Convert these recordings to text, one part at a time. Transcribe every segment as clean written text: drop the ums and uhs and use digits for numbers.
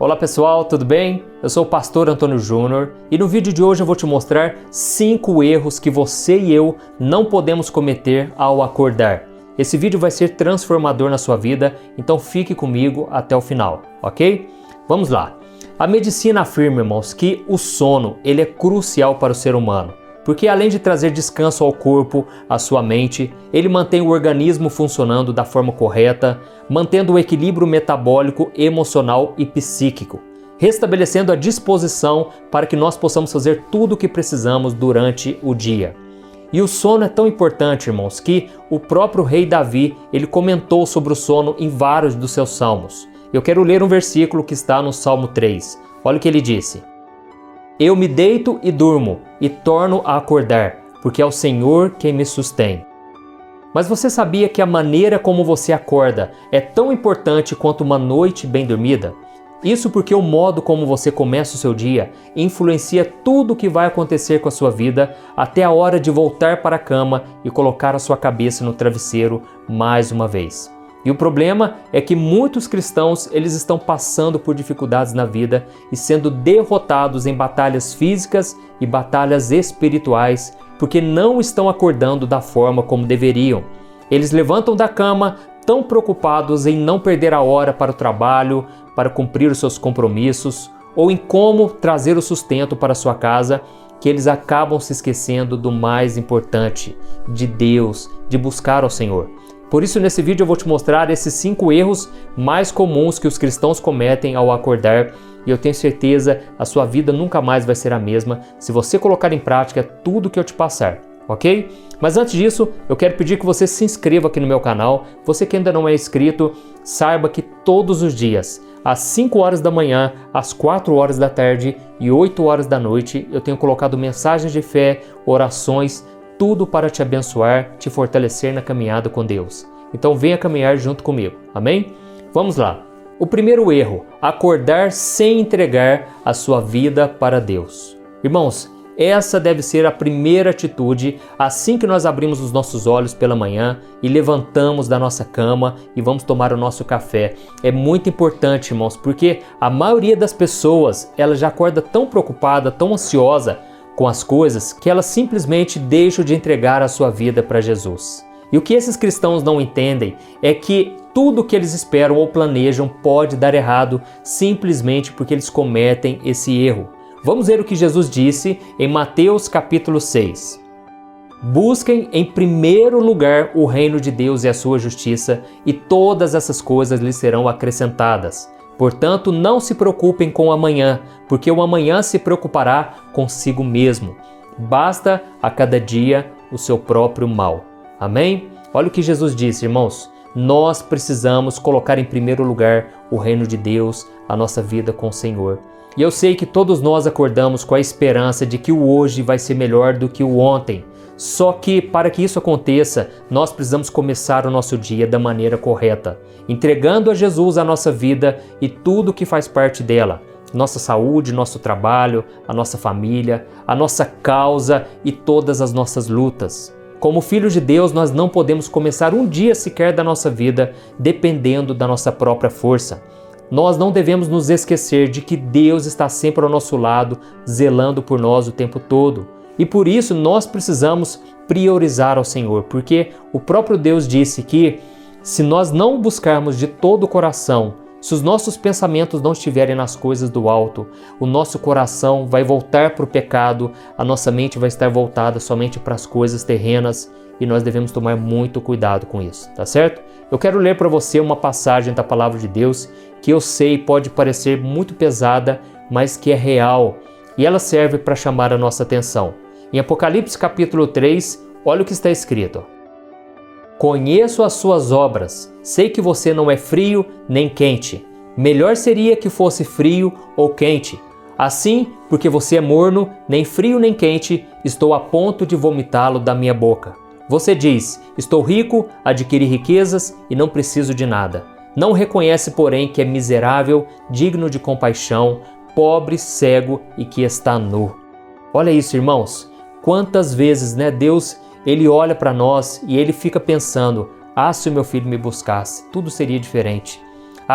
Olá pessoal, tudo bem? Eu sou o pastor Antônio Júnior e no vídeo de hoje eu vou te mostrar 5 erros que você e eu não podemos cometer ao acordar. Esse vídeo vai ser transformador na sua vida, então fique comigo até o final, ok? Vamos lá. A medicina afirma, irmãos, que o sono ele é crucial para o ser humano, porque além de trazer descanso ao corpo, à sua mente, ele mantém o organismo funcionando da forma correta, mantendo o equilíbrio metabólico, emocional e psíquico, restabelecendo a disposição para que nós possamos fazer tudo o que precisamos durante o dia. E o sono é tão importante, irmãos, que o próprio rei Davi, ele comentou sobre o sono em vários dos seus salmos. Eu quero ler um versículo que está no Salmo 3. Olha o que ele disse. Eu me deito e durmo, e torno a acordar, porque é o Senhor quem me sustém. Mas você sabia que a maneira como você acorda é tão importante quanto uma noite bem dormida? Isso porque o modo como você começa o seu dia influencia tudo o que vai acontecer com a sua vida até a hora de voltar para a cama e colocar a sua cabeça no travesseiro mais uma vez. E o problema é que muitos cristãos eles estão passando por dificuldades na vida e sendo derrotados em batalhas físicas e batalhas espirituais porque não estão acordando da forma como deveriam. Eles levantam da cama tão preocupados em não perder a hora para o trabalho, para cumprir os seus compromissos ou em como trazer o sustento para a sua casa, que eles acabam se esquecendo do mais importante, de Deus, de buscar ao Senhor. Por isso, nesse vídeo eu vou te mostrar esses 5 erros mais comuns que os cristãos cometem ao acordar e eu tenho certeza a sua vida nunca mais vai ser a mesma se você colocar em prática tudo que eu te passar, ok? Mas antes disso, eu quero pedir que você se inscreva aqui no meu canal. Você que ainda não é inscrito, saiba que todos os dias, às 5 horas da manhã, às 4 horas da tarde e 8 horas da noite, eu tenho colocado mensagens de fé, orações, tudo para te abençoar, te fortalecer na caminhada com Deus. Então venha caminhar junto comigo, amém? Vamos lá. O primeiro erro, acordar sem entregar a sua vida para Deus. Irmãos, essa deve ser a primeira atitude assim que nós abrimos os nossos olhos pela manhã e levantamos da nossa cama e vamos tomar o nosso café. É muito importante, irmãos, porque a maioria das pessoas, ela já acorda tão preocupada, tão ansiosa com as coisas, que elas simplesmente deixam de entregar a sua vida para Jesus. E o que esses cristãos não entendem é que tudo que eles esperam ou planejam pode dar errado simplesmente porque eles cometem esse erro. Vamos ver o que Jesus disse em Mateus capítulo 6. Busquem em primeiro lugar o reino de Deus e a sua justiça, e todas essas coisas lhes serão acrescentadas. Portanto, não se preocupem com o amanhã, porque o amanhã se preocupará consigo mesmo. Basta a cada dia o seu próprio mal. Amém? Olha o que Jesus disse, irmãos. Nós precisamos colocar em primeiro lugar o reino de Deus, a nossa vida com o Senhor. E eu sei que todos nós acordamos com a esperança de que o hoje vai ser melhor do que o ontem. Só que para que isso aconteça, nós precisamos começar o nosso dia da maneira correta, entregando a Jesus a nossa vida e tudo que faz parte dela. Nossa saúde, nosso trabalho, a nossa família, a nossa causa e todas as nossas lutas. Como filhos de Deus, nós não podemos começar um dia sequer da nossa vida dependendo da nossa própria força. Nós não devemos nos esquecer de que Deus está sempre ao nosso lado, zelando por nós o tempo todo. E por isso nós precisamos priorizar ao Senhor, porque o próprio Deus disse que se nós não buscarmos de todo o coração, se os nossos pensamentos não estiverem nas coisas do alto, o nosso coração vai voltar para o pecado, a nossa mente vai estar voltada somente para as coisas terrenas e nós devemos tomar muito cuidado com isso, tá certo? Eu quero ler para você uma passagem da Palavra de Deus que eu sei pode parecer muito pesada, mas que é real e ela serve para chamar a nossa atenção. Em Apocalipse capítulo 3, olha o que está escrito. Conheço as suas obras, sei que você não é frio nem quente. Melhor seria que fosse frio ou quente. Assim, porque você é morno, nem frio nem quente, estou a ponto de vomitá-lo da minha boca. Você diz, estou rico, adquiri riquezas e não preciso de nada. Não reconhece, porém, que é miserável, digno de compaixão, pobre, cego e que está nu. Olha isso, irmãos. Quantas vezes, Deus, Ele olha para nós e Ele fica pensando, se o meu filho me buscasse, tudo seria diferente.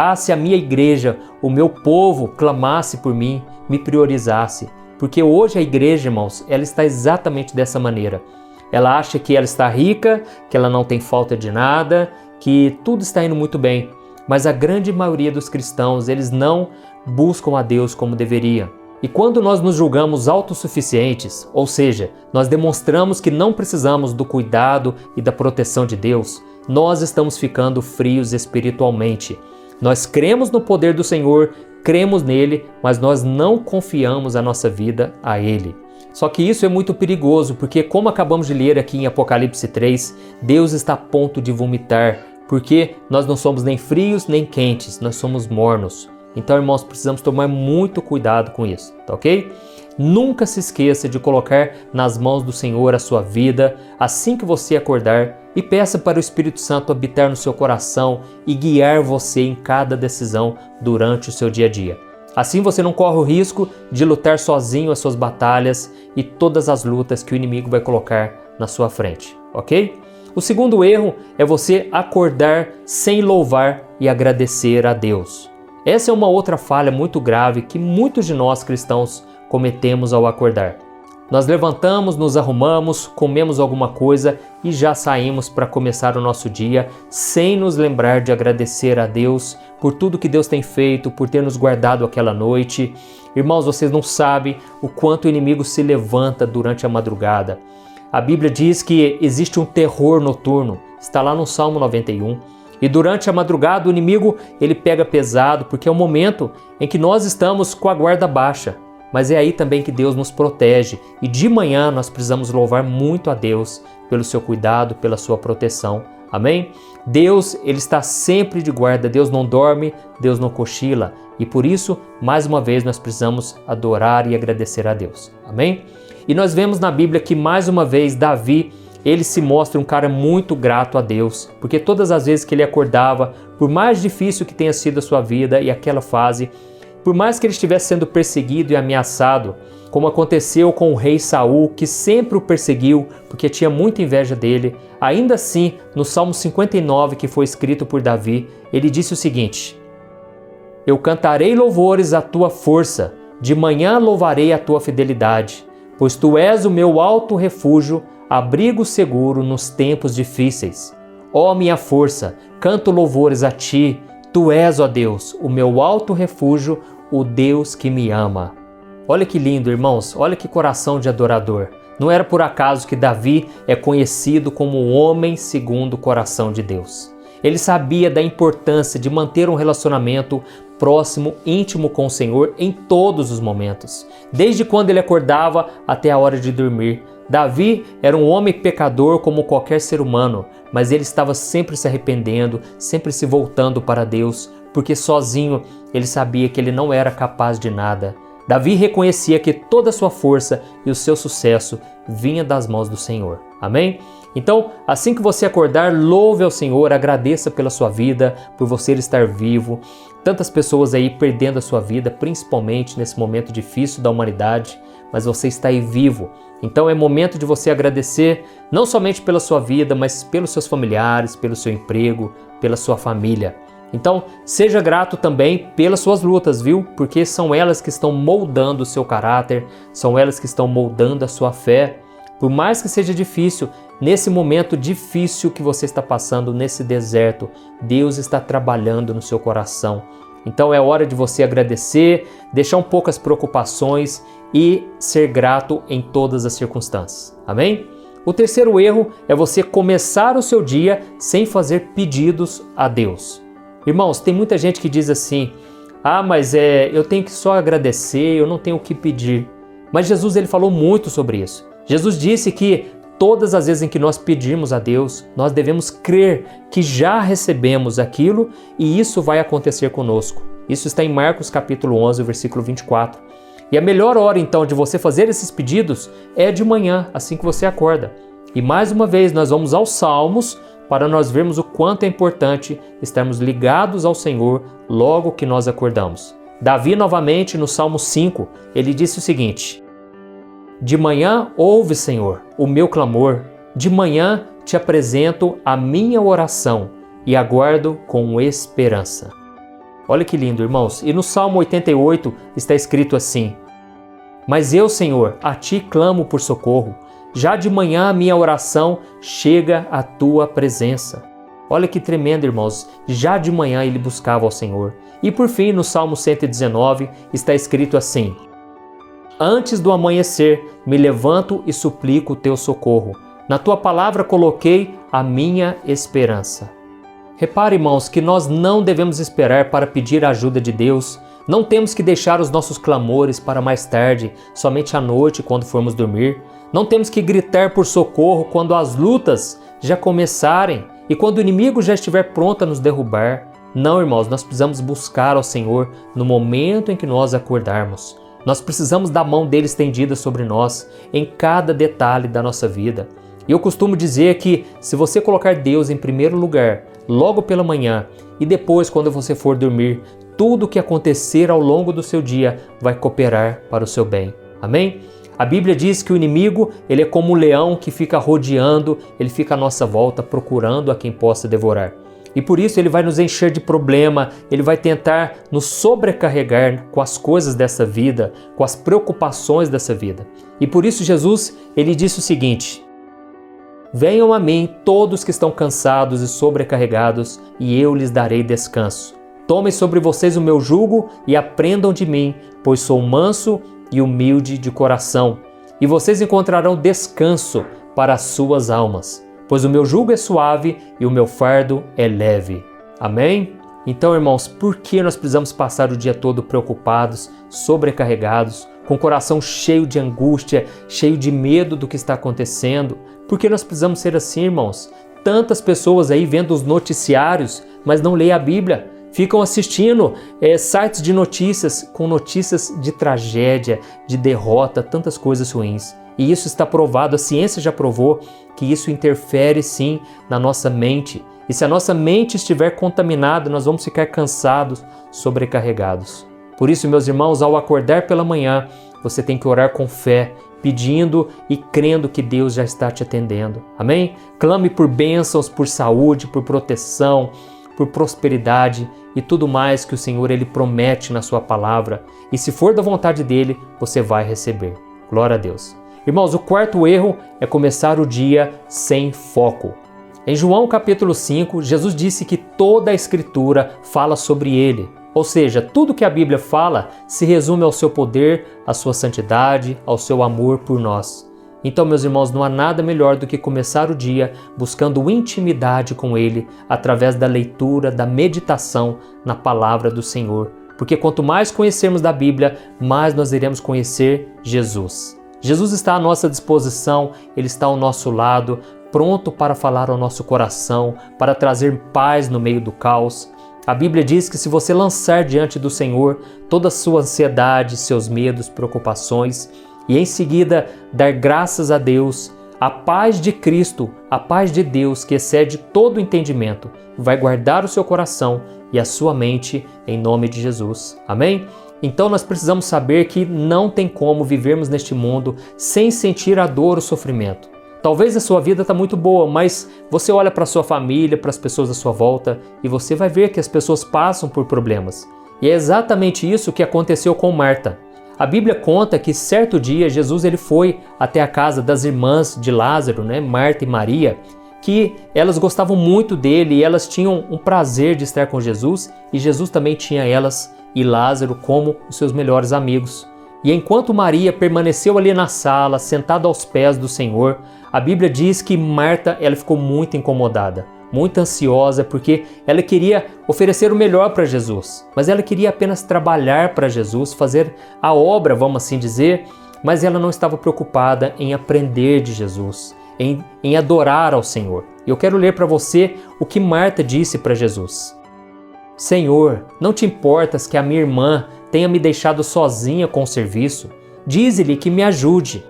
Ah, se a minha igreja, o meu povo clamasse por mim, me priorizasse. Porque hoje a igreja, irmãos, ela está exatamente dessa maneira. Ela acha que ela está rica, que ela não tem falta de nada, que tudo está indo muito bem. Mas a grande maioria dos cristãos, eles não buscam a Deus como deveria. E quando nós nos julgamos autossuficientes, ou seja, nós demonstramos que não precisamos do cuidado e da proteção de Deus, nós estamos ficando frios espiritualmente. Nós cremos no poder do Senhor, cremos nele, mas nós não confiamos a nossa vida a Ele. Só que isso é muito perigoso, porque como acabamos de ler aqui em Apocalipse 3, Deus está a ponto de vomitar, porque nós não somos nem frios nem quentes, nós somos mornos. Então, irmãos, precisamos tomar muito cuidado com isso, tá ok? Nunca se esqueça de colocar nas mãos do Senhor a sua vida assim que você acordar e peça para o Espírito Santo habitar no seu coração e guiar você em cada decisão durante o seu dia a dia. Assim você não corre o risco de lutar sozinho as suas batalhas e todas as lutas que o inimigo vai colocar na sua frente, ok? O segundo erro é você acordar sem louvar e agradecer a Deus. Essa é uma outra falha muito grave que muitos de nós cristãos cometemos ao acordar. Nós levantamos, nos arrumamos, comemos alguma coisa e já saímos para começar o nosso dia sem nos lembrar de agradecer a Deus por tudo que Deus tem feito, por ter nos guardado aquela noite. Irmãos, vocês não sabem o quanto o inimigo se levanta durante a madrugada. A Bíblia diz que existe um terror noturno, está lá no Salmo 91. E durante a madrugada o inimigo ele pega pesado porque é o momento em que nós estamos com a guarda baixa. Mas é aí também que Deus nos protege e de manhã nós precisamos louvar muito a Deus pelo seu cuidado, pela sua proteção. Amém? Deus, ele está sempre de guarda, Deus não dorme, Deus não cochila e por isso, mais uma vez, nós precisamos adorar e agradecer a Deus. Amém? E nós vemos na Bíblia que mais uma vez Davi, ele se mostra um cara muito grato a Deus, porque todas as vezes que ele acordava, por mais difícil que tenha sido a sua vida e aquela fase, por mais que ele estivesse sendo perseguido e ameaçado, como aconteceu com o rei Saul, que sempre o perseguiu porque tinha muita inveja dele, ainda assim, no Salmo 59, que foi escrito por Davi, ele disse o seguinte: Eu cantarei louvores à tua força, de manhã louvarei a tua fidelidade, pois tu és o meu alto refúgio, abrigo seguro nos tempos difíceis. Ó minha força, canto louvores a ti, tu és, ó Deus, o meu alto refúgio, o Deus que me ama. Olha que lindo, irmãos, olha que coração de adorador. Não era por acaso que Davi é conhecido como o homem segundo o coração de Deus. Ele sabia da importância de manter um relacionamento próximo, íntimo com o Senhor em todos os momentos, desde quando ele acordava até a hora de dormir. Davi era um homem pecador como qualquer ser humano, mas ele estava sempre se arrependendo, sempre se voltando para Deus, porque sozinho ele sabia que ele não era capaz de nada. Davi reconhecia que toda a sua força e o seu sucesso vinha das mãos do Senhor. Amém? Então, assim que você acordar, louve ao Senhor, agradeça pela sua vida, por você estar vivo. Tantas pessoas aí perdendo a sua vida, principalmente nesse momento difícil da humanidade, mas você está aí vivo. Então é momento de você agradecer, não somente pela sua vida, mas pelos seus familiares, pelo seu emprego, pela sua família. Então, seja grato também pelas suas lutas, viu? Porque são elas que estão moldando o seu caráter, são elas que estão moldando a sua fé. Por mais que seja difícil, nesse momento difícil que você está passando, nesse deserto, Deus está trabalhando no seu coração. Então é hora de você agradecer, deixar um pouco as preocupações e ser grato em todas as circunstâncias. Amém? O terceiro erro é você começar o seu dia sem fazer pedidos a Deus. Irmãos, tem muita gente que diz assim: mas eu tenho que só agradecer, eu não tenho o que pedir. Mas Jesus ele falou muito sobre isso. Jesus disse que todas as vezes em que nós pedirmos a Deus, nós devemos crer que já recebemos aquilo e isso vai acontecer conosco. Isso está em Marcos capítulo 11, versículo 24. E a melhor hora então de você fazer esses pedidos é de manhã, assim que você acorda. E mais uma vez nós vamos aos Salmos para nós vermos o quanto é importante estarmos ligados ao Senhor logo que nós acordamos. Davi novamente no Salmo 5, ele disse o seguinte: De manhã ouve, Senhor, o meu clamor, de manhã te apresento a minha oração e aguardo com esperança. Olha que lindo, irmãos. E no Salmo 88 está escrito assim: Mas eu, Senhor, a Ti clamo por socorro. Já de manhã a minha oração chega à Tua presença. Olha que tremendo, irmãos. Já de manhã ele buscava ao Senhor. E por fim, no Salmo 119 está escrito assim: Antes do amanhecer, me levanto e suplico o Teu socorro. Na Tua palavra coloquei a minha esperança. Repare, irmãos, que nós não devemos esperar para pedir a ajuda de Deus. Não temos que deixar os nossos clamores para mais tarde, somente à noite, quando formos dormir. Não temos que gritar por socorro quando as lutas já começarem e quando o inimigo já estiver pronto a nos derrubar. Não, irmãos, nós precisamos buscar ao Senhor no momento em que nós acordarmos. Nós precisamos da mão dele estendida sobre nós em cada detalhe da nossa vida. E eu costumo dizer que se você colocar Deus em primeiro lugar, logo pela manhã, e depois quando você for dormir, tudo o que acontecer ao longo do seu dia vai cooperar para o seu bem. Amém? A Bíblia diz que o inimigo, ele é como um leão que fica rodeando, ele fica à nossa volta procurando a quem possa devorar. E por isso ele vai nos encher de problema, ele vai tentar nos sobrecarregar com as coisas dessa vida, com as preocupações dessa vida. E por isso Jesus, ele disse o seguinte: Venham a mim todos que estão cansados e sobrecarregados, e eu lhes darei descanso. Tomem sobre vocês o meu jugo e aprendam de mim, pois sou manso e humilde de coração, e vocês encontrarão descanso para as suas almas, pois o meu jugo é suave e o meu fardo é leve. Amém? Então, irmãos, por que nós precisamos passar o dia todo preocupados, sobrecarregados, com o coração cheio de angústia, cheio de medo do que está acontecendo? Por que nós precisamos ser assim, irmãos? Tantas pessoas aí vendo os noticiários, mas não leem a Bíblia. Ficam assistindo sites de notícias com notícias de tragédia, de derrota, tantas coisas ruins. E isso está provado, a ciência já provou que isso interfere sim na nossa mente. E se a nossa mente estiver contaminada, nós vamos ficar cansados, sobrecarregados. Por isso, meus irmãos, ao acordar pela manhã, você tem que orar com fé, pedindo e crendo que Deus já está te atendendo. Amém? Clame por bênçãos, por saúde, por proteção, por prosperidade e tudo mais que o Senhor ele promete na sua palavra. E se for da vontade dele, você vai receber. Glória a Deus. Irmãos, o quarto erro é começar o dia sem foco. Em João capítulo 5, Jesus disse que toda a Escritura fala sobre ele. Ou seja, tudo que a Bíblia fala se resume ao seu poder, à sua santidade, ao seu amor por nós. Então, meus irmãos, não há nada melhor do que começar o dia buscando intimidade com Ele através da leitura, da meditação na palavra do Senhor. Porque quanto mais conhecermos da Bíblia, mais nós iremos conhecer Jesus. Jesus está à nossa disposição, Ele está ao nosso lado, pronto para falar ao nosso coração, para trazer paz no meio do caos. A Bíblia diz que se você lançar diante do Senhor toda a sua ansiedade, seus medos, preocupações, e em seguida dar graças a Deus, a paz de Cristo, a paz de Deus que excede todo entendimento, vai guardar o seu coração e a sua mente em nome de Jesus. Amém? Então nós precisamos saber que não tem como vivermos neste mundo sem sentir a dor ou o sofrimento. Talvez a sua vida está muito boa, mas você olha para a sua família, para as pessoas à sua volta e você vai ver que as pessoas passam por problemas. E é exatamente isso que aconteceu com Marta. A Bíblia conta que certo dia Jesus ele foi até a casa das irmãs de Lázaro, Marta e Maria, que elas gostavam muito dele e elas tinham um prazer de estar com Jesus e Jesus também tinha elas e Lázaro como os seus melhores amigos. E enquanto Maria permaneceu ali na sala, sentada aos pés do Senhor, a Bíblia diz que Marta ela ficou muito incomodada, muito ansiosa, porque ela queria oferecer o melhor para Jesus, mas ela queria apenas trabalhar para Jesus, fazer a obra, vamos assim dizer, mas ela não estava preocupada em aprender de Jesus, em adorar ao Senhor. E eu quero ler para você o que Marta disse para Jesus. Senhor, não te importas que a minha irmã tenha me deixado sozinha com o serviço? Dize-lhe que me ajude.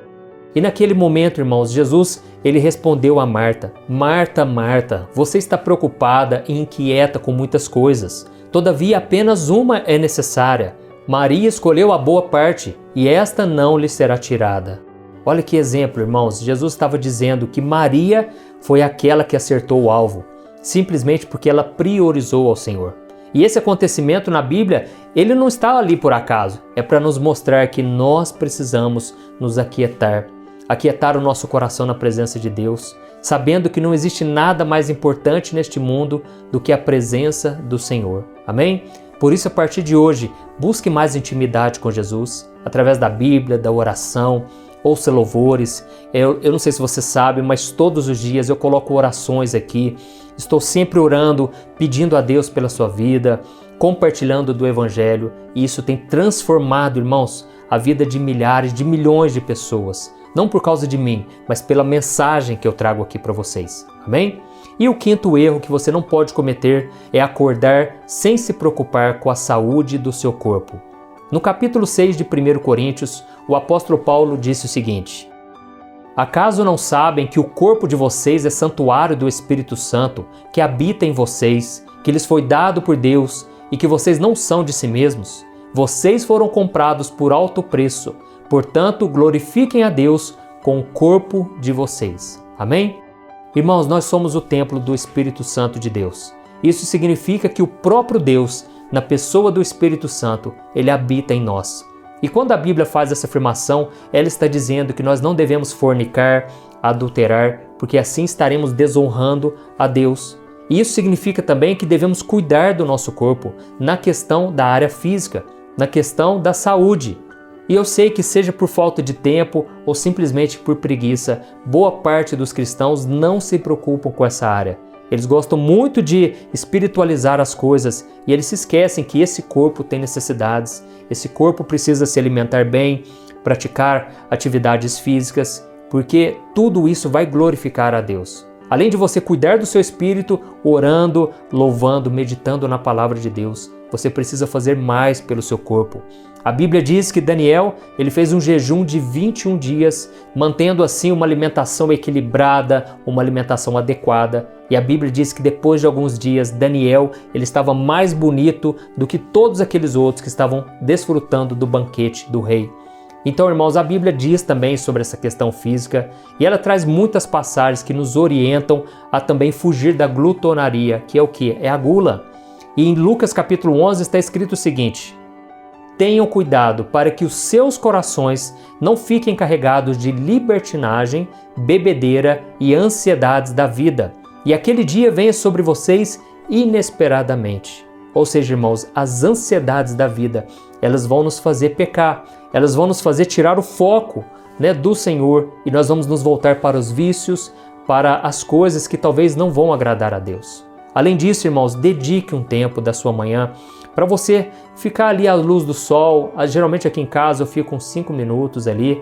E naquele momento, irmãos, Jesus, ele respondeu a Marta: Marta, Marta, você está preocupada e inquieta com muitas coisas. Todavia, apenas uma é necessária. Maria escolheu a boa parte e esta não lhe será tirada. Olha que exemplo, irmãos. Jesus estava dizendo que Maria foi aquela que acertou o alvo, simplesmente porque ela priorizou ao Senhor. E esse acontecimento na Bíblia, ele não está ali por acaso. É para nos mostrar que nós precisamos nos aquietar o nosso coração na presença de Deus, sabendo que não existe nada mais importante neste mundo do que a presença do Senhor. Amém? Por isso, a partir de hoje, busque mais intimidade com Jesus, através da Bíblia, da oração, ouça louvores. Eu não sei se você sabe, mas todos os dias eu coloco orações aqui. Estou sempre orando, pedindo a Deus pela sua vida, compartilhando do Evangelho. E isso tem transformado, irmãos, a vida de milhares, de milhões de pessoas. Não por causa de mim, mas pela mensagem que eu trago aqui para vocês. Amém? E o quinto erro que você não pode cometer é acordar sem se preocupar com a saúde do seu corpo. No capítulo 6 de 1 Coríntios, o apóstolo Paulo disse o seguinte: acaso não sabem que o corpo de vocês é santuário do Espírito Santo, que habita em vocês, que lhes foi dado por Deus e que vocês não são de si mesmos? Vocês foram comprados por alto preço, portanto glorifiquem a Deus com o corpo de vocês. Amém? Irmãos, nós somos o templo do Espírito Santo de Deus. Isso significa que o próprio Deus, na pessoa do Espírito Santo, ele habita em nós. E quando a Bíblia faz essa afirmação, ela está dizendo que nós não devemos fornicar, adulterar, porque assim estaremos desonrando a Deus. E isso significa também que devemos cuidar do nosso corpo na questão da área física, na questão da saúde. E eu sei que seja por falta de tempo ou simplesmente por preguiça, boa parte dos cristãos não se preocupam com essa área. Eles gostam muito de espiritualizar as coisas e eles se esquecem que esse corpo tem necessidades, esse corpo precisa se alimentar bem, praticar atividades físicas, porque tudo isso vai glorificar a Deus. Além de você cuidar do seu espírito, orando, louvando, meditando na palavra de Deus, você precisa fazer mais pelo seu corpo. A Bíblia diz que Daniel, ele fez um jejum de 21 dias, mantendo assim uma alimentação equilibrada, uma alimentação adequada. E a Bíblia diz que depois de alguns dias, Daniel, ele estava mais bonito do que todos aqueles outros que estavam desfrutando do banquete do rei. Então, irmãos, a Bíblia diz também sobre essa questão física e ela traz muitas passagens que nos orientam a também fugir da glutonaria, que é o quê? É a gula. E em Lucas capítulo 11 está escrito o seguinte: tenham cuidado para que os seus corações não fiquem carregados de libertinagem, bebedeira e ansiedades da vida, e aquele dia venha sobre vocês inesperadamente. Ou seja, irmãos, as ansiedades da vida, elas vão nos fazer pecar, elas vão nos fazer tirar o foco, do Senhor, e nós vamos nos voltar para os vícios, para as coisas que talvez não vão agradar a Deus. Além disso, irmãos, dedique um tempo da sua manhã para você ficar ali à luz do sol. Geralmente aqui em casa eu fico uns 5 minutos ali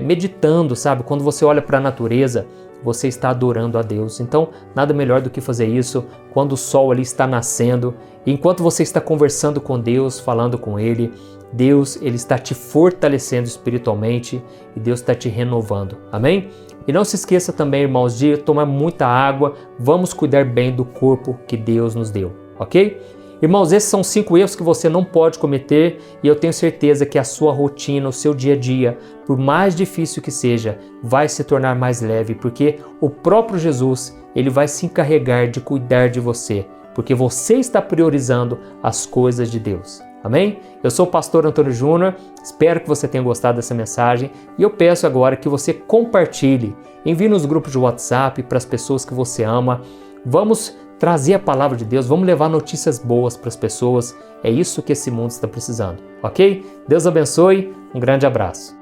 meditando, sabe? Quando você olha para a natureza, você está adorando a Deus. Então, nada melhor do que fazer isso quando o sol ali está nascendo. E enquanto você está conversando com Deus, falando com Ele, Deus, Ele está te fortalecendo espiritualmente e Deus está te renovando. Amém? E não se esqueça também, irmãos, de tomar muita água. Vamos cuidar bem do corpo que Deus nos deu, ok? Irmãos, esses são 5 erros que você não pode cometer e eu tenho certeza que a sua rotina, o seu dia a dia, por mais difícil que seja, vai se tornar mais leve, porque o próprio Jesus, Ele vai se encarregar de cuidar de você, porque você está priorizando as coisas de Deus. Amém? Eu sou o pastor Antônio Júnior, espero que você tenha gostado dessa mensagem e eu peço agora que você compartilhe, envie nos grupos de WhatsApp para as pessoas que você ama. Vamos trazer a palavra de Deus, vamos levar notícias boas para as pessoas. É isso que esse mundo está precisando, ok? Deus abençoe, um grande abraço.